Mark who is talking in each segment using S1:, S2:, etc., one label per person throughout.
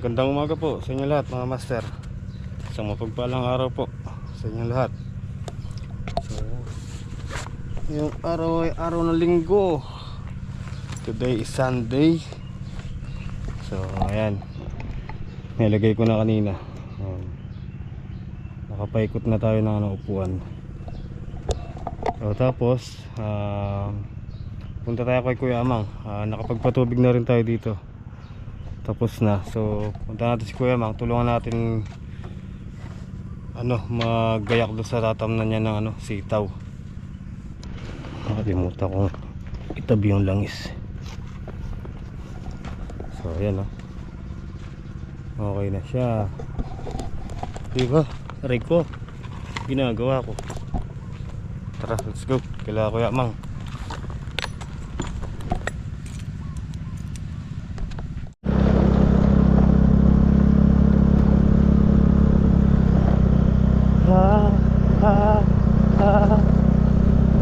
S1: Magandang umaga po sa inyo lahat mga master. Isang mapagpalang araw po sa inyo lahat. So, yung araw ay araw ng linggo. Today is Sunday. So ayan, nilagay ko na kanina. Nakapaikot na tayo ng upuan. So tapos punta tayo kay Kuya Amang. Nakapagpatubig na rin tayo dito. Tapos na. So punta natin si Kuya Mang, tulungan natin maggayak doon sa tatamnan niya ng sitaw. Nakalimutan kong itabi yung langis. So ayan okay na siya. Diba? Aray ko, ginagawa ko. Tara, let's go. Kailangan Kuya Mang.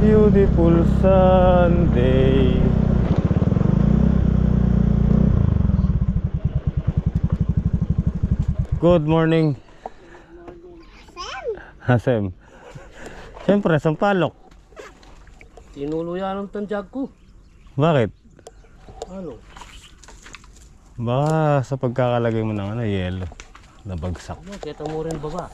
S1: Beautiful Sunday. Good morning. Hasem. Siyempre, sampalok.
S2: Tinuluyan ng tandyag ko.
S1: Bakit?
S2: Ano?
S1: Baka sa pagkakalagay mo ng yelo, nabagsak.
S2: Kita mo rin baba.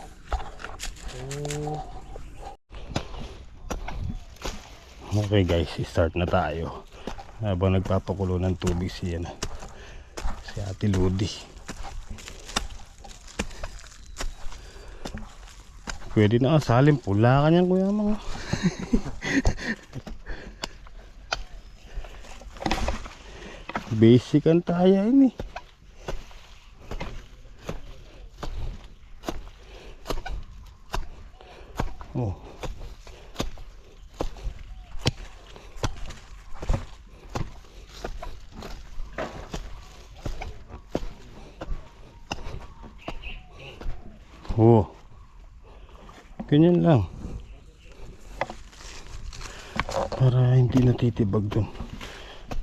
S1: Okay guys, start na tayo. Habang nagpapakulo ng tubig si Ate Ludi. Pwede na asalin, pula ka niyan Kuya Mang. Basic ang taya ini. Oh. Oh. Ganyan lang. Para hindi natitibag dun.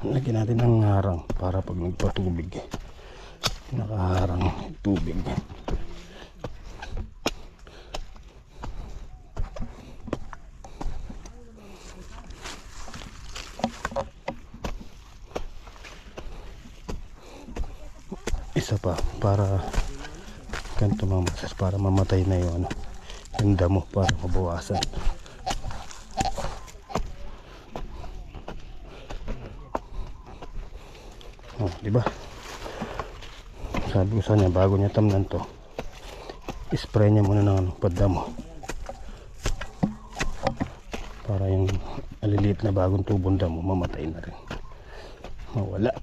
S1: Lagyan natin ng harang para pag nagpatubig nakaharang yung tubig. Isa pa para ganito mamasas, para mamatay na yung yung damo, para mabawasan. Oh, diba? Sabi ko sa niya, bago niya tamnan to, spray niya muna ng padamo para yung aliliit na bagong tubong damo mamatay na rin, mawala.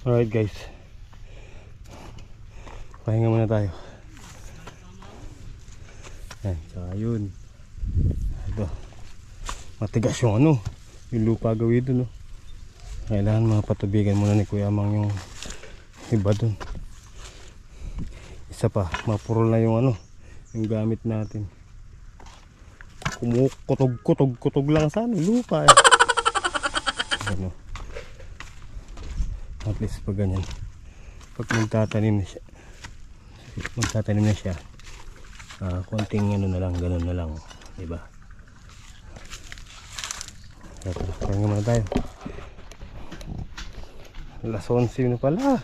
S1: Alright guys, pahinga muna tayo. Ayan, saka yun. Ito, matigas yung yung lupa gawin dun. Kailangan mapatubigan muna ni Kuya Mang yung iba dun. Isa pa, mapurol na yung yung gamit natin. Kutog lang sana lupa at least pag ganyan, pag magtatanim na siya, konting na lang, ganun na lang, diba? Kaya muna tayo. Alas 11 na pala.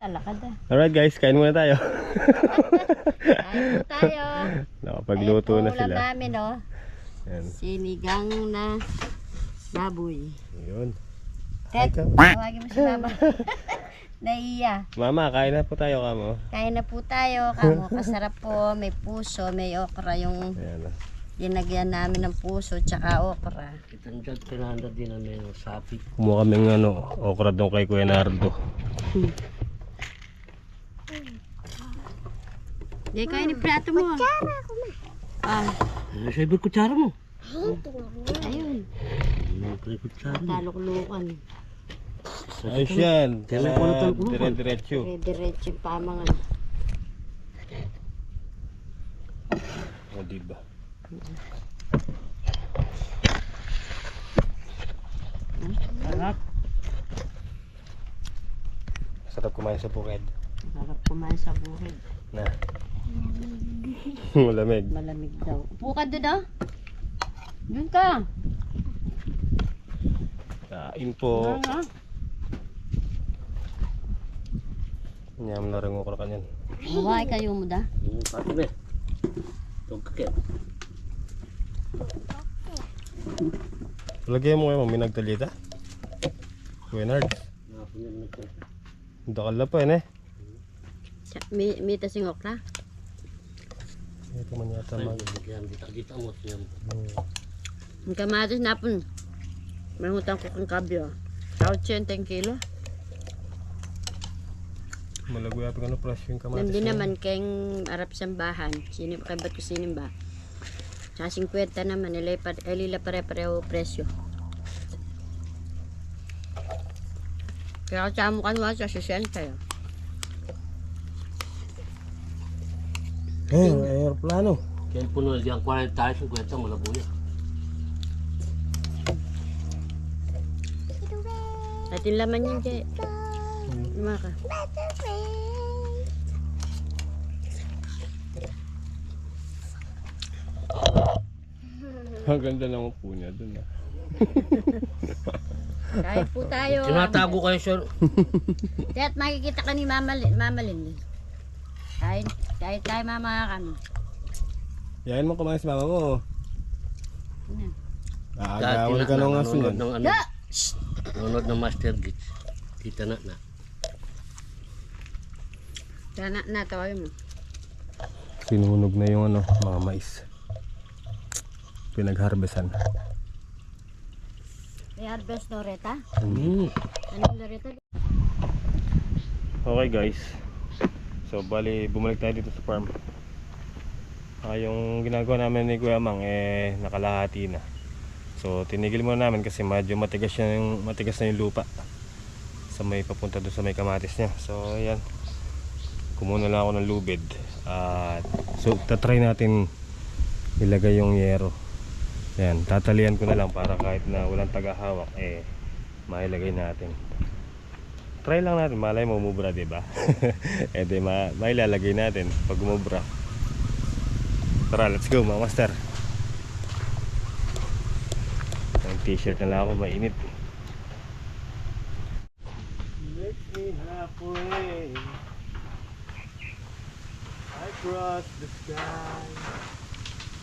S3: Alakad.
S1: Alright guys, kain muna tayo.
S3: Kain po tayo.
S1: Nakapagluto
S3: Ayan
S1: na
S3: po ulam
S1: sila.
S3: namin, oh.
S1: Yan.
S3: Sinigang na baboy.
S1: Yun.
S3: Tet,
S1: Ikaw.
S3: tawagin mo si mama. Naiya.
S1: Mama, kain na po tayo kamo.
S3: Kain na po tayo. Kamo, kasarap po. May puso, may okra. Yung
S1: Ayan.
S3: dinagyan namin ng puso, tsaka okra.
S2: Kitang dyan, pinahanda din namin ng sapi.
S1: Kumuha kaming okra doon kay Kuya Nardo.
S3: Di kain ni plato mo. Kutsara ko ma. Ah,
S2: Ano sa ibang kutsara mo?
S3: ayun.
S2: Ano pa yung kutsara mo?
S3: Taluklukan.
S1: Ayos yan.
S2: Kailan ko na tayo kumuha?
S1: Dire-diretso.
S3: Diretso yung pamangan.
S1: O diba?
S2: Sarap.
S1: Sarap kumain sa bukid.
S3: Sarap kumain sa buhay.
S1: Na. Malamig.
S3: Malamig daw. Upo ka doon, oh. Doon ka.
S1: Kain po.
S3: Ah.
S1: Nyam na rin okra kanyan.
S3: Buhay kayo mo da.
S2: Pati ba? Itong kakit.
S1: Lagyan mo kayo minagtalita. Kuya Nard.
S2: Nakapunyan na ito.
S1: Dakal na pa yun eh.
S3: May tasing okra.
S1: Ito man yata
S2: Ay,
S1: mag...
S2: bigyan dita mo siya.
S3: Ang kamatis na po. Manghutang ko kang kabyo. 80 kilo.
S1: Malagoy apin ano presyo yung kamatis.
S3: Nandun
S1: niya.
S3: naman kayong arap sambahan. Kay ba't ko sinimba? Sa 50 naman. Ilila pare-pareho presyo. Kaya kasama ka naman sa 60 tayo.
S1: Aeroplano.
S2: Kaya puno na diyan 40 tayo, 50 malabo yan.
S3: At yung laman yun, Jay. Lima ka.
S1: Ang ganda naman po niya dun ah.
S3: Kain po tayo.
S2: Tinatago kayo, sir.
S3: Kaya't makikita ka ni Mama Lynn. Kain tayo mama kami.
S1: Yain mo kumain sa mama mo.
S3: Ano?
S1: Aagawan ka nung aso
S2: nanonood
S1: yan.
S2: ng ano,
S3: Da!
S2: nanonood ng Master Gits. Kita na.
S3: Sana tawagin mo.
S1: Sinunog na yung mga mais. Pinagharbesan.
S3: May harvest Loretta?
S2: Mm.
S3: Anong Loretta?
S1: Okay guys. So bali bumalik tayo dito sa farm. Yung ginagawa namin ni Kuya Mang nakalahati na. So tinigil muna namin kasi medyo matigas na yung lupa. Sa may papunta doon sa may kamatis niya. So ayan. Kumuha lang ako ng lubid. So tatry natin ilagay yung yero. Ayan, tatalian ko na lang para kahit na walang tagahawak mailagay natin. Try lang natin, malay mo umubra, diba? Mailalagay natin pag umubra. Tara, let's go mga master. Ang t-shirt na lang ako, mainit. Let me halfway across the sky.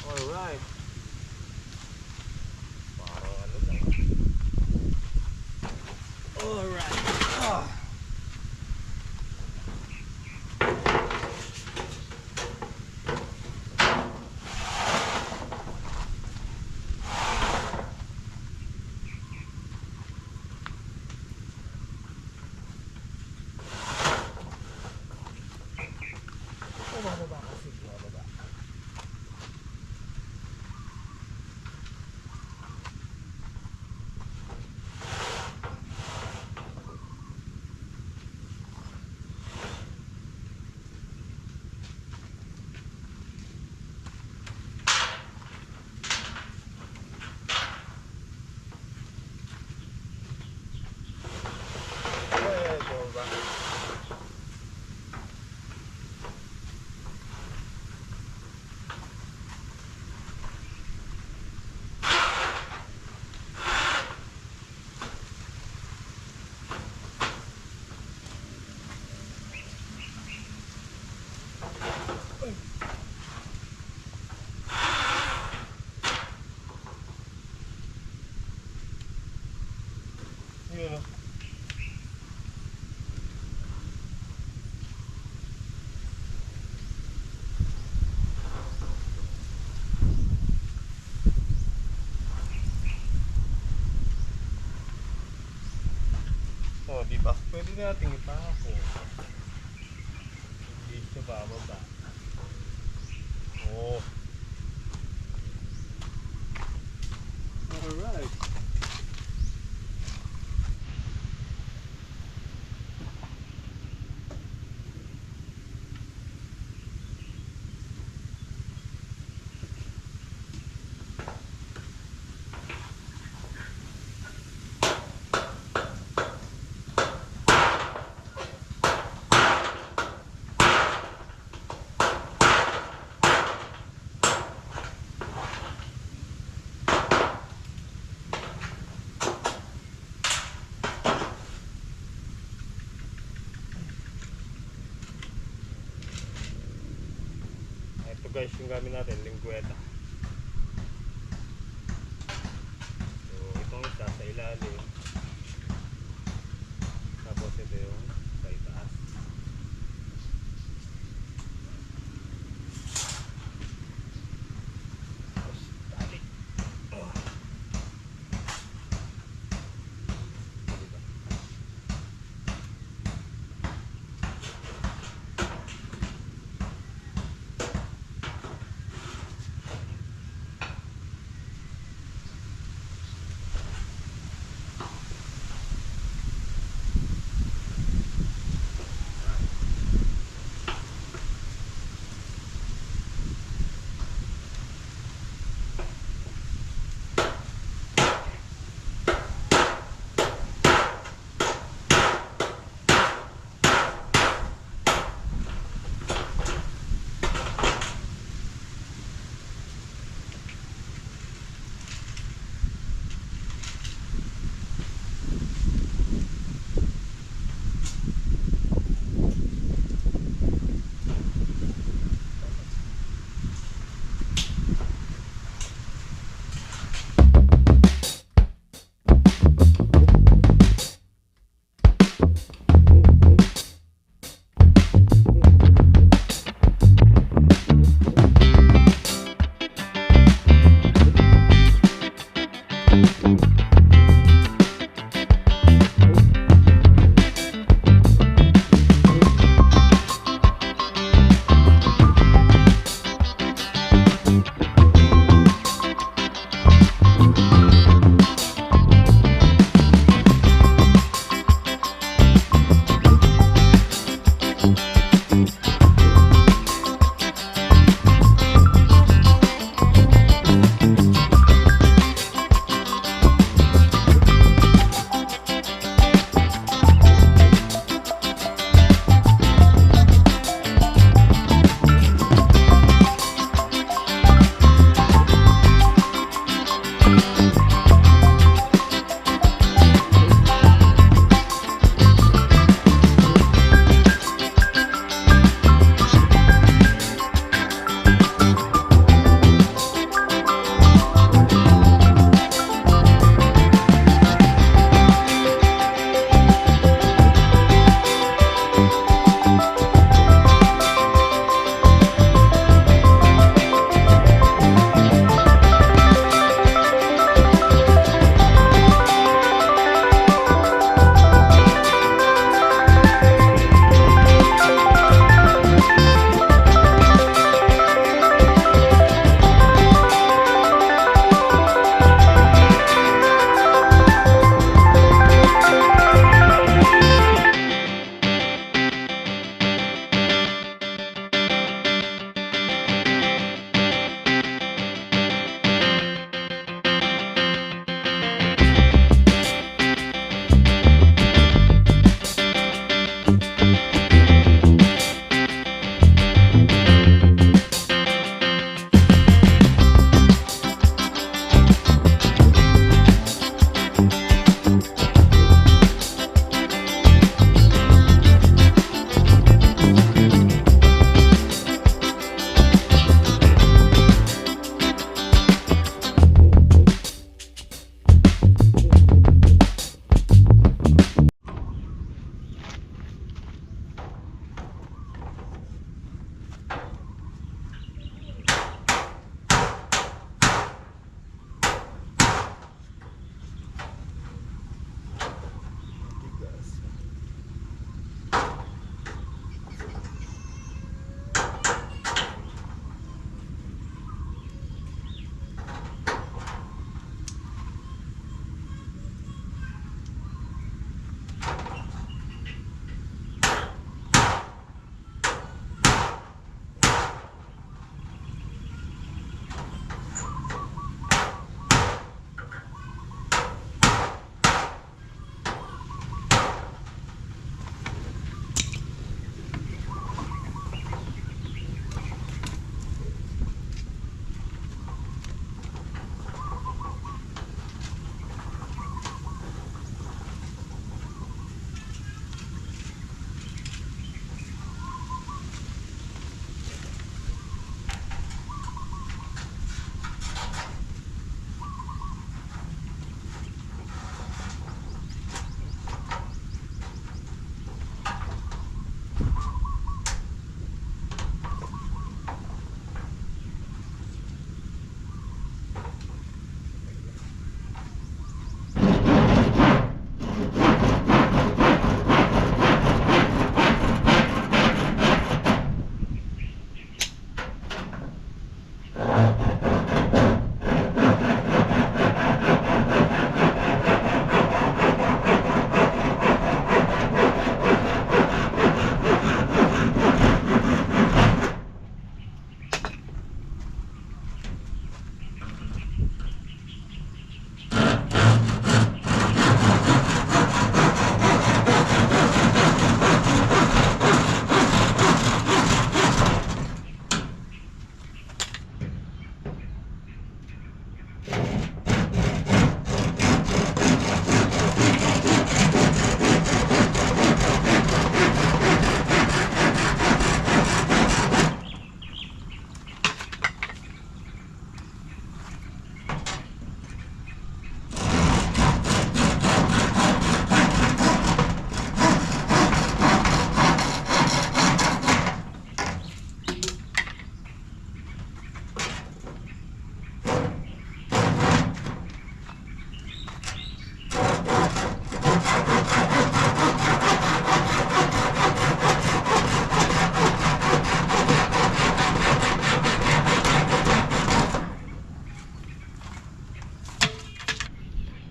S1: Alright. Parang ano lang. Alright. natin ipako. Hindi siya bababa. Oh. Alright. Ito guys yung gamit natin, lingkweta. So itong isa sa ilalim. Tapos ito yung sa itaas. Tapos tali. Oh. Diba?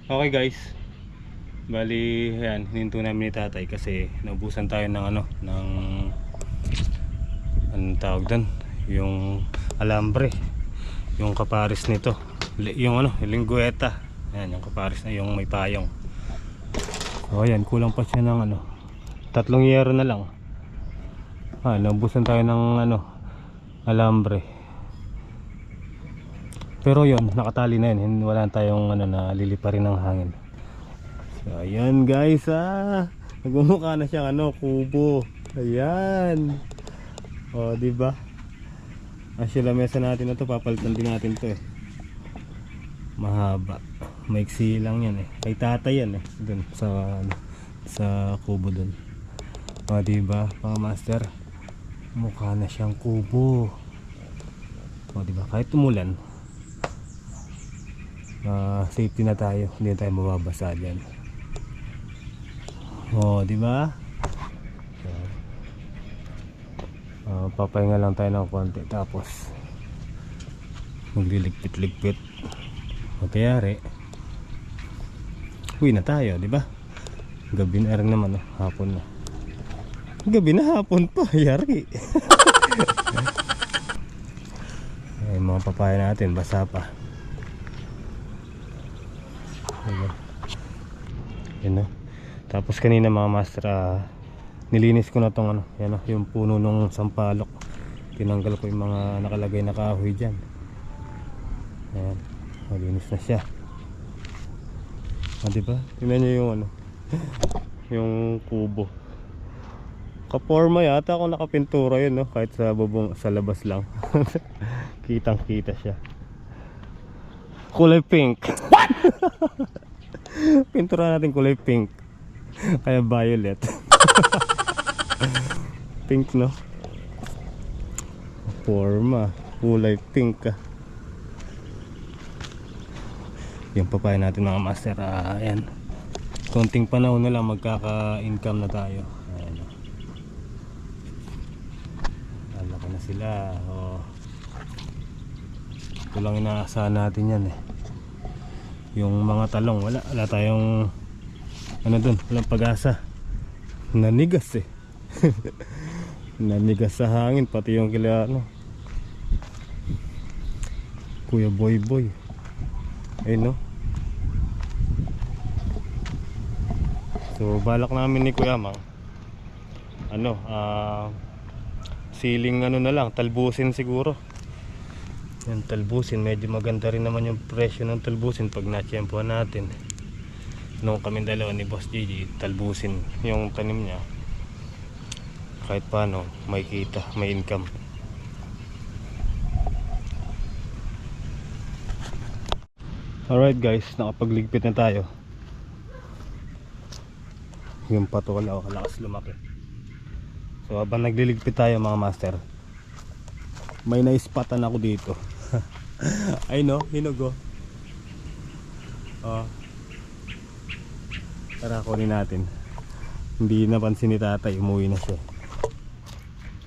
S1: Okay guys, bali ayan, hininto namin ni tatay kasi naubusan tayo ng anong tawag doon, yung alambre, yung kaparis nito, yung linggueta, ayan, yung kaparis na yung may payong. So ayan, kulang pa siya ng 3 yero na lang. Naubusan tayo ng alambre. Pero yun, nakatali na yun, wala tayong nalilipa rin ng hangin. So ayan guys, nagmumukha na siyang kubo. Ayan. O diba? Actually lamesa natin na to, papalitan din natin to mahaba, maiksi lang yan kay tatay yan dun sa kubo dun. O diba mga master, mukha na siyang kubo. O diba, kahit tumulan safety na tayo, hindi tayo mababasa dyan. O diba, papahinga lang tayo ng konti tapos magliligpit-ligpit. Magyari uwi na tayo, diba? Gabi na rin naman, hapon na. Gabi na, hapon pa, yari. Ay, mga papaya natin basa pa. Yan na. Tapos kanina mga master, nilinis ko na tong yan yung puno ng sampalok. Tinanggal ko yung mga nakalagay na kahoy dyan. Ayan, malinis na siya. Diba? Tingnan nyo yung yung kubo. Kaporma yata kung nakapintura yun, kahit sa bubong, sa labas lang. Kitang kita siya. Kulay pink. What? Pintura natin kulay pink, kaya violet. Pink, no? Forma kulay pink. Yung papaya natin mga master, ayan, konting panahon na lang magkaka-income na tayo. Ayan, alaki na sila. Ito lang inaasahan natin yan yung mga talong, wala tayong dun, walang pag-asa. Nanigas nanigas sa hangin, pati yung kila Kuya Boy Boy. Ayun, no? So balak namin ni Kuya Mang siling na lang, talbusin siguro. Yung talbusin, medyo maganda rin naman yung presyo ng talbusin pag na-tiyempohan natin. Nung kami dalawa ni Boss Gigi, talbusin yung tanim niya, kahit paano may kita, may income. Alright guys, nakapagligpit na tayo. Yung patola kalakas lumaki. So habang nagliligpit tayo mga master, may naispatan ako dito. Ay no, hinog. Tara, kunin natin. Hindi napansin ni tatay, umuwi na siya.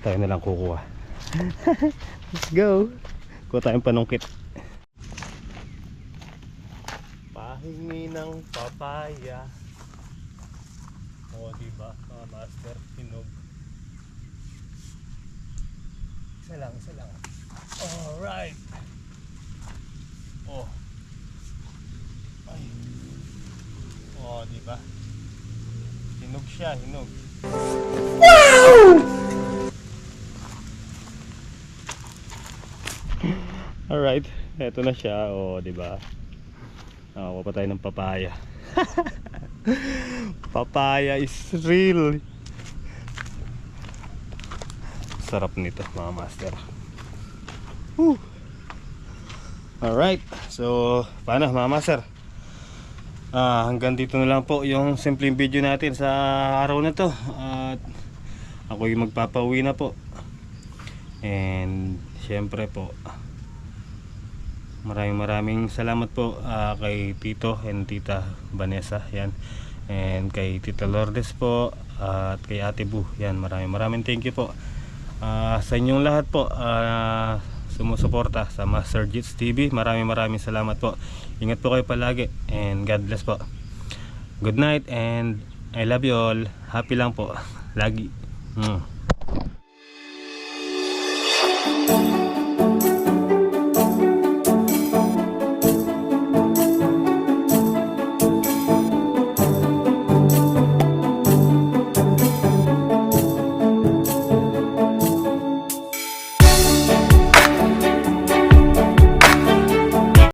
S1: Tayo na lang kukuha. Let's go. Kuha tayong panungkit. Pahingi ng papaya. O diba mga master, hinog. Isa lang. Alright. Oh. Ay. Oh, diba? Hinog siya, hinog. Alright, eto na siya. O, diba? Nakakuha pa tayo ng papaya. Papaya is real. Sarap nito mga master. Woo. Alright, so paano mga master? Hanggang dito na lang po yung simpleng video natin sa araw na to. At ako yung magpapauwi na po. And syempre po, maraming salamat po kay Tito and Tita Vanessa, yan. And kay Tita Lourdes po at kay Ate Bu, yan. Maraming thank you po sa inyong lahat po sumusuporta sa Master Jits TV. Maraming salamat po. Ingat po kayo palagi and God bless po. Good night and I love you all. Happy lang po lagi.